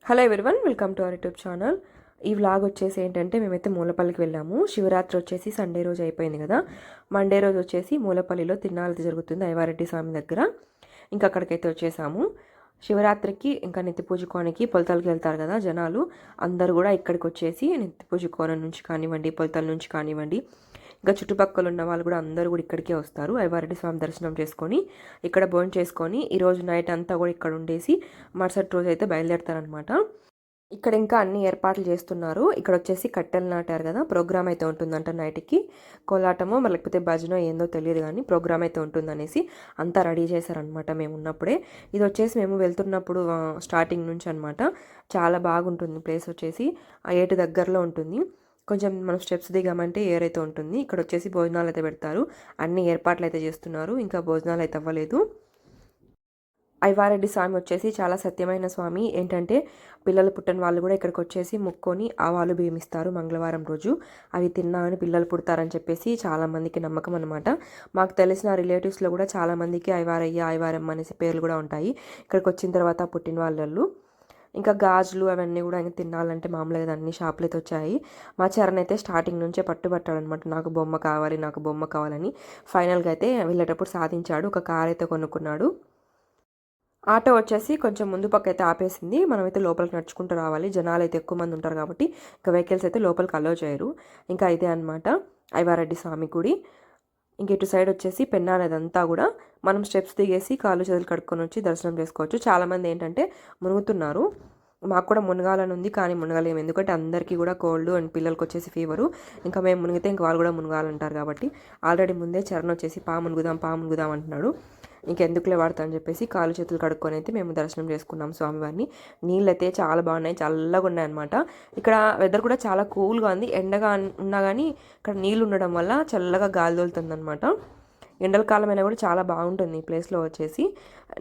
Hello everyone, welcome to our YouTube channel. ఈ vlog వచ్చేసి ఏంటంటే మేమైతే మూలపల్లికి వెళ్ళాము. శివరాత్రి వచ్చేసి సండే రోజు అయిపోయింది కదా. మండే రోజు వచ్చేసి మూలపల్లిలో తిరునాళ్ళది జరుగుతుంది అయ్యవారెడ్డి స్వామి దగ్గర. ఇంకా అక్కడికైతే వచ్చేసాము. శివరాత్రికి ఇంకా నెత్తి పూజ కోనకి పొలతలకి వెళ్తారు కదా జనాలు, అందరూ కూడా ఇక్కడికి వచ్చేసి నెత్తి పూజ కోన నుంచి కానివ్వండి, పొలతల నుంచి కానివ్వండి, ఇంకా చుట్టుపక్కల ఉన్న వాళ్ళు కూడా అందరూ కూడా ఇక్కడికే వస్తారు. అయ్యవారెడ్డి స్వామి దర్శనం చేసుకొని ఇక్కడ భోజనం చేసుకొని ఈరోజు నైట్ అంతా కూడా ఇక్కడ ఉండేసి మరుసటి రోజు అయితే బయలుదేరుతారనమాట. ఇక్కడ ఇంకా అన్ని ఏర్పాట్లు చేస్తున్నారు. ఇక్కడ వచ్చేసి కట్టెలు నాటారు కదా, ప్రోగ్రామ్ అయితే ఉంటుందంట నైట్కి. కోలాటమో లేకపోతే భజనో ఏందో తెలియదు కానీ ప్రోగ్రామ్ అయితే ఉంటుందనేసి అంతా రెడీ చేశారనమాట మేము ఉన్నప్పుడే. ఇది వచ్చేసి మేము వెళ్తున్నప్పుడు స్టార్టింగ్ నుంచి అనమాట. చాలా బాగుంటుంది ప్లేస్ వచ్చేసి. ఆ ఏటు దగ్గరలో ఉంటుంది. కొంచెం మనం స్టెప్స్ దిగామంటే ఏర్ అయితే ఉంటుంది. ఇక్కడ వచ్చేసి భోజనాలు అయితే పెడతారు. అన్ని ఏర్పాట్లు అయితే చేస్తున్నారు. ఇంకా భోజనాలు అయితే అవ్వలేదు. అయ్యవారెడ్డి స్వామి వచ్చేసి చాలా సత్యమైన స్వామి. ఏంటంటే పిల్లలు పుట్టిన వాళ్ళు కూడా ఇక్కడికి వచ్చేసి మొక్కొని ఆవాలు బియ్యమిస్తారు మంగళవారం రోజు. అవి తిన్నా అని పిల్లలు పుడతారని చెప్పేసి చాలామందికి నమ్మకం అనమాట. మాకు తెలిసిన రిలేటివ్స్లో కూడా చాలామందికి అయ్యవారయ్య, అయ్యవారమ్మ అనేసి పేర్లు కూడా ఉంటాయి ఇక్కడికి వచ్చిన తర్వాత పుట్టిన వాళ్ళు. ఇంకా గాజులు అవన్నీ కూడా ఇంకా తినాలంటే మామూలుగా అన్ని షాపులు అయితే వచ్చాయి. మా చరణ్ అయితే స్టార్టింగ్ నుంచే పట్టుబట్టాడనమాట, నాకు బొమ్మ కావాలి, నాకు బొమ్మ కావాలని. ఫైనల్గా అయితే వెళ్ళేటప్పుడు సాధించాడు. ఒక కార్ అయితే కొనుక్కున్నాడు. ఆటో వచ్చేసి కొంచెం ముందు పక్క అయితే ఆపేసింది. మనమైతే లోపలికి నడుచుకుంటూ రావాలి. జనాలు అయితే ఎక్కువ మంది ఉంటారు కాబట్టి ఇంకా వెహికల్స్ అయితే లోపలికి అలో చేయరు. ఇంకా ఇదే అనమాట అయ్యవారెడ్డి స్వామి గుడి. ఇంక ఇటు సైడ్ వచ్చేసి పెన్నా అనేదంతా కూడా మనం స్టెప్స్ దిగేసి కాళ్ళు చేతులు కడుక్కొని వచ్చి దర్శనం చేసుకోవచ్చు. చాలామంది ఏంటంటే మునుగుతున్నారు. మాకు కూడా మునగాలని ఉంది కానీ మునగలేము, ఎందుకంటే అందరికీ కూడా కోల్డ్ అండ్ పిల్లలకి వచ్చేసి ఫీవరు. ఇంకా మేము మునిగితే ఇంక వాళ్ళు కూడా మునగాలంటారు కాబట్టి ఆల్రెడీ ముందే చరణ్ వచ్చేసి పా మునుగుదాం అంటున్నాడు. ఇంకెందుకులే వాడతా అని చెప్పేసి కాళ్ళు చేతులు కడుక్కొని అయితే మేము దర్శనం చేసుకున్నాం స్వామివారిని. నీళ్ళు అయితే చాలా బాగున్నాయి, చల్లగా ఉన్నాయి అనమాట. ఇక్కడ వెదర్ కూడా చాలా కూల్గా ఉంది. ఎండగా ఉన్నా కానీ ఇక్కడ నీళ్ళు ఉండడం వల్ల చల్లగా గాలి తోలుతుంది అనమాట. ఎండల కాలమైనా కూడా చాలా బాగుంటుంది ఈ ప్లేస్లో వచ్చేసి.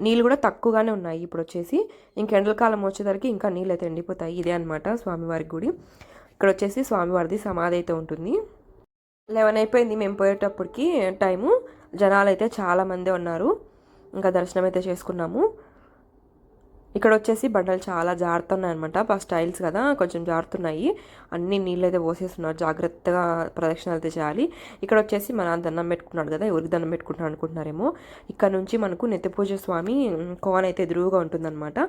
నీళ్ళు కూడా తక్కువగానే ఉన్నాయి ఇప్పుడు వచ్చేసి. ఎండల కాలం వచ్చేసరికి ఇంకా నీళ్ళు అయితే ఎండిపోతాయి. ఇదే అనమాట స్వామివారి గుడి. ఇక్కడ వచ్చేసి స్వామివారిది సమాధి అయితే ఉంటుంది. 11 అయిపోయింది మేము పోయేటప్పటికి టైము. జనాలు అయితే చాలామంది ఉన్నారు. ఇంకా దర్శనం అయితే చేసుకున్నాము. ఇక్కడ వచ్చేసి బండలు చాలా జారుతున్నాయి అనమాట. ఫస్ట్ టైల్స్ కదా కొంచెం జారుతున్నాయి. అన్ని నీళ్ళు అయితే పోసేస్తున్నారు. జాగ్రత్తగా ప్రదక్షిణలు అయితే చేయాలి. ఇక్కడ వచ్చేసి మన దండం పెట్టుకున్నాడు కదా, ఎవరికి దండం పెట్టుకుంటున్నాడు అనుకుంటున్నారేమో. ఇక్కడ నుంచి మనకు నెత్తిపూజ స్వామి కోన అయితే ఎదురుగా ఉంటుందన్నమాట.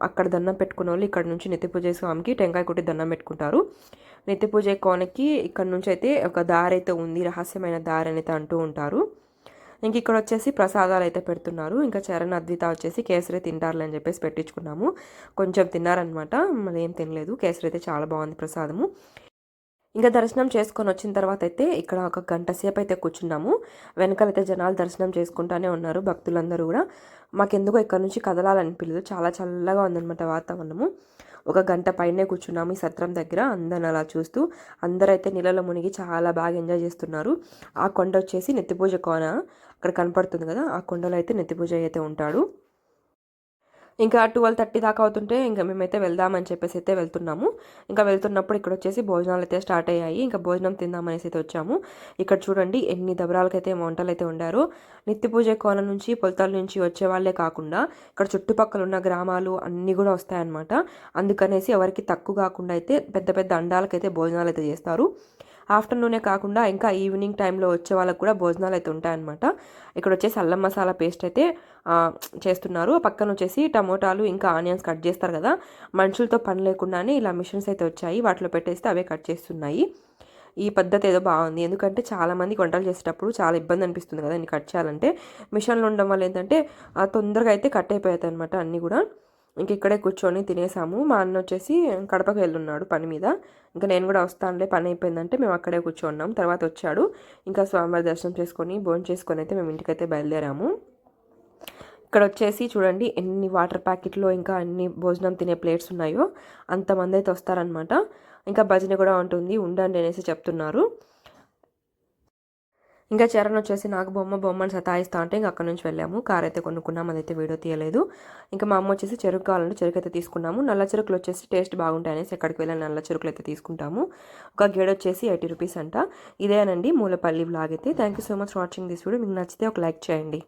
అక్కడ దండం పెట్టుకున్న వాళ్ళు ఇక్కడ నుంచి నెత్తిపూజ స్వామికి టెంకాయ కొట్టి దండం పెట్టుకుంటారు. నెత్తిపూజ కోనకి ఇక్కడ నుంచి అయితే ఒక దారి అయితే ఉంది, రహస్యమైన దారి అయితే అంటూ ఉంటారు. ఇంక ఇక్కడ వచ్చేసి ప్రసాదాలు అయితే పెడుతున్నారు. ఇంకా చరణ్ అద్విత వచ్చేసి కేసరి తింటారులే అని చెప్పేసి పెట్టించుకున్నాము. కొంచెం తిన్నారనమాట, మరి ఏం తినలేదు. కేసరి అయితే చాలా బాగుంది ప్రసాదము. ఇంకా దర్శనం చేసుకొని వచ్చిన తర్వాత అయితే ఇక్కడ ఒక గంట సేపు అయితే కూర్చున్నాము. వెనకాలైతే జనాలు దర్శనం చేసుకుంటానే ఉన్నారు, భక్తులందరూ కూడా. మాకెందుకో ఇక్కడ నుంచి కదలాలనిపించలేదు, చాలా చల్లగా ఉందన్నమాట వాతావరణము. ఒక గంట పైనే కూర్చున్నాము ఈ సత్రం దగ్గర. అందరిని అలా చూస్తూ అందరైతే నీళ్ళలో మునిగి చాలా బాగా ఎంజాయ్ చేస్తున్నారు. ఆ కొండ వచ్చేసి నెత్తిపూజ కోన అక్కడ కనపడుతుంది కదా, ఆ కొండలో అయితే నెత్తిపూజ అయితే ఉంటాడు. ఇంకా 12:30 దాకా అవుతుంటే ఇంకా మేమైతే వెళ్దామని చెప్పేసి అయితే వెళ్తున్నాము. ఇంకా వెళ్తున్నప్పుడు ఇక్కడ వచ్చేసి భోజనాలు అయితే స్టార్ట్ అయ్యాయి. ఇంకా భోజనం తిందామనేసి అయితే వచ్చాము. ఇక్కడ చూడండి ఎన్ని దబరాలకైతే వంటలు అయితే వండారో. నిత్య పూజ కోన నుంచి పొలతాల నుంచి వచ్చే వాళ్ళే కాకుండా ఇక్కడ చుట్టుపక్కల ఉన్న గ్రామాలు అన్నీ కూడా వస్తాయన్నమాట. అందుకనేసి ఎవరికి తక్కువ కాకుండా అయితే పెద్ద పెద్ద అండాలకైతే భోజనాలు అయితే చేస్తారు. ఆఫ్టర్నూనే కాకుండా ఇంకా ఈవినింగ్ టైంలో వచ్చే వాళ్ళకి కూడా భోజనాలు అయితే ఉంటాయన్నమాట. ఇక్కడ వచ్చేసి అల్లం మసాలా పేస్ట్ అయితే చేస్తున్నారు. పక్కన వచ్చేసి టమోటాలు ఇంకా ఆనియన్స్ కట్ చేస్తారు కదా, మనుషులతో పని లేకుండానే ఇలా మిషన్స్ అయితే వచ్చాయి, వాటిలో పెట్టేస్తే అవే కట్ చేస్తున్నాయి. ఈ పద్ధతి ఏదో బాగుంది, ఎందుకంటే చాలామంది వంటలు చేసేటప్పుడు చాలా ఇబ్బంది అనిపిస్తుంది కదా ఇన్ని కట్ చేయాలంటే. మిషన్లు ఉండడం వల్ల ఏంటంటే తొందరగా అయితే కట్ అయిపోతాయి అనమాట అన్నీ కూడా. ఇంక ఇక్కడే కూర్చొని తినేసాము. మా అన్న వచ్చేసి కడపకు వెళ్ళున్నాడు పని మీద. ఇంకా నేను కూడా వస్తానులే, పని అయిపోయిందంటే మేము అక్కడే కూర్చున్నాం. తర్వాత వచ్చాడు. ఇంకా స్వామివారి దర్శనం చేసుకొని భోజనం చేసుకొని అయితే మేము ఇంటికైతే బయలుదేరాము. ఇక్కడ వచ్చేసి చూడండి ఎన్ని వాటర్ ప్యాకెట్లు ఇంకా అన్ని భోజనం తినే ప్లేట్స్ ఉన్నాయో అంతమంది అయితే వస్తారనమాట. ఇంకా భజన కూడా ఉంటుంది, ఉండండి అనేసి చెప్తున్నారు. ఇంకా చరణ్ వచ్చేసి నాకు బొమ్మని సతాయిస్తా అంటే ఇంకా అక్కడ నుంచి వెళ్ళాము. కార్ అయితే కొనుక్కున్నాం, అదైతే వీడియో తీయలేదు. ఇంకా మా అమ్మ వచ్చేసి చెరుకు కావాలంటే చెరుకు అయితే తీసుకున్నాము. నల్ల చెరుకులు వచ్చేసి టేస్ట్ బాగుంటాయి అనేసి ఎక్కడికి వెళ్ళాలి నల్ల చెరుకులు అయితే తీసుకుంటాము. ఒక గేడ్ వచ్చేసి 80 రూపీస్ అంట. ఇదేనండి మూలపల్లి వ్లాగ్ అయితే. Thank you so much for watching this video. మీకు నచ్చితే ఒక లైక్ చేయండి.